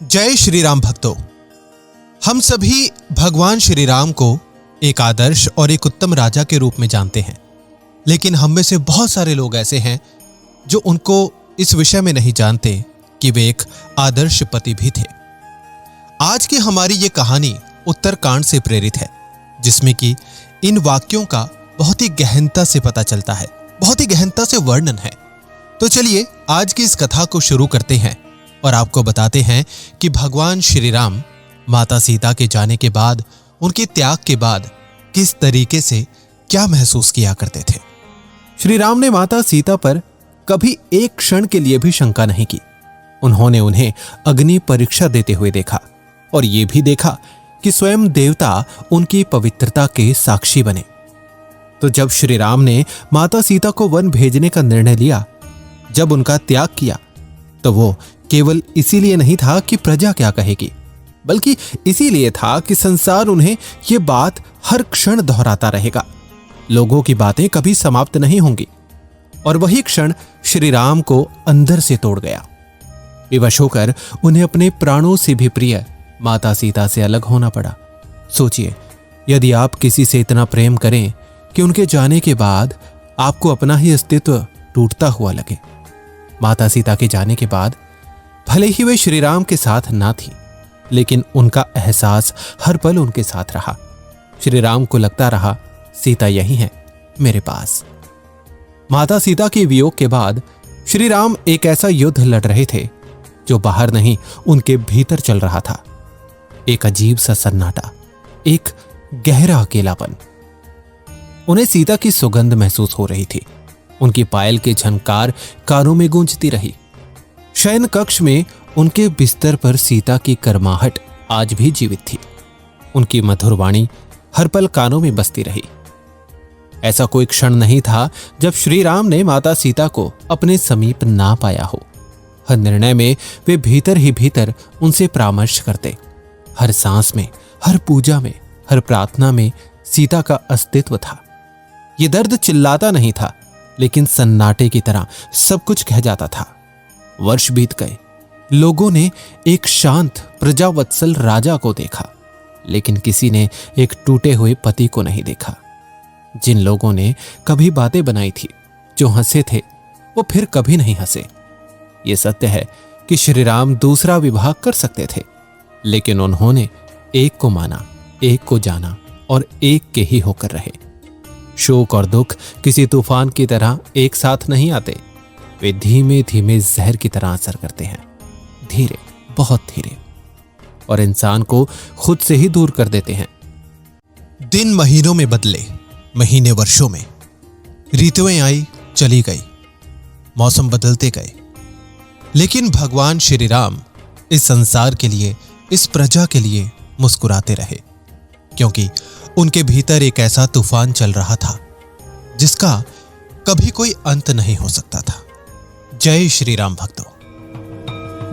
जय श्री राम भक्तों। हम सभी भगवान श्री राम को एक आदर्श और एक उत्तम राजा के रूप में जानते हैं, लेकिन हम में से बहुत सारे लोग ऐसे हैं जो उनको इस विषय में नहीं जानते कि वे एक आदर्श पति भी थे। आज की हमारी ये कहानी उत्तरकांड से प्रेरित है, जिसमें कि इन वाक्यों का बहुत ही गहनता से पता चलता है, बहुत ही गहनता से वर्णन है। तो चलिए आज की इस कथा को शुरू करते हैं और आपको बताते हैं कि भगवान श्री राम माता सीता के जाने के बाद, उनके त्याग के बाद किस तरीके से क्या महसूस किया करते थे। श्री राम ने माता सीता पर कभी एक क्षण के लिए भी शंका नहीं की। उन्होंने उन्हें अग्नि परीक्षा देते हुए देखा और यह भी देखा कि स्वयं देवता उनकी पवित्रता के साक्षी बने। तो जब श्री राम ने माता सीता को वन भेजने का निर्णय लिया, जब उनका त्याग किया, तो वो केवल इसीलिए नहीं था कि प्रजा क्या कहेगी, बल्कि इसीलिए था कि संसार उन्हें यह बात हर क्षण दोहराता रहेगा। लोगों की बातें कभी समाप्त नहीं होंगी। और वही क्षण श्री राम को अंदर से तोड़ गया। विवश होकर उन्हें अपने प्राणों से भी प्रिय माता सीता से अलग होना पड़ा। सोचिए, यदि आप किसी से इतना प्रेम करें कि उनके जाने के बाद आपको अपना ही अस्तित्व टूटता हुआ लगे। माता सीता के जाने के बाद भले ही वे श्री राम के साथ ना थी, लेकिन उनका एहसास हर पल उनके साथ रहा। श्री राम को लगता रहा, सीता यही है मेरे पास। माता सीता के वियोग के बाद श्री राम एक ऐसा युद्ध लड़ रहे थे जो बाहर नहीं, उनके भीतर चल रहा था। एक अजीब सा सन्नाटा, एक गहरा अकेलापन। उन्हें सीता की सुगंध महसूस हो रही थी। उनकी पायल की झनकार कानों में गूंजती रही। शयन कक्ष में उनके बिस्तर पर सीता की गर्माहट आज भी जीवित थी। उनकी मधुर वाणी हर पल कानों में बजती रही। ऐसा कोई क्षण नहीं था जब श्री राम ने माता सीता को अपने समीप ना पाया हो। हर निर्णय में वे भीतर ही भीतर उनसे परामर्श करते। हर सांस में, हर पूजा में, हर प्रार्थना में सीता का अस्तित्व था। ये दर्द चिल्लाता नहीं था, लेकिन सन्नाटे की तरह सब कुछ कह जाता था। वर्ष बीत गए। लोगों ने एक शांत प्रजावत्सल राजा को देखा, लेकिन किसी ने एक टूटे हुए पति को नहीं देखा। जिन लोगों ने कभी बातें बनाई थी, जो हंसे थे, वो फिर कभी नहीं हंसे। ये सत्य है कि श्री राम दूसरा विवाह कर सकते थे, लेकिन उन्होंने एक को माना, एक को जाना और एक के ही होकर रहे। शोक और दुख किसी तूफान की तरह एक साथ नहीं आते। वे धीमे धीमे जहर की तरह असर करते हैं, धीरे, बहुत धीरे, और इंसान को खुद से ही दूर कर देते हैं। दिन महीनों में बदले, महीने वर्षों में। ऋतुएं आई, चली गई, मौसम बदलते गए, लेकिन भगवान श्री राम इस संसार के लिए, इस प्रजा के लिए मुस्कुराते रहे, क्योंकि उनके भीतर एक ऐसा तूफान चल रहा था जिसका कभी कोई अंत नहीं हो सकता था। जय श्री राम भक्तों।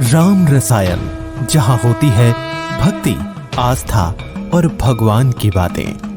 राम रसायन, जहां होती है भक्ति, आस्था और भगवान की बातें।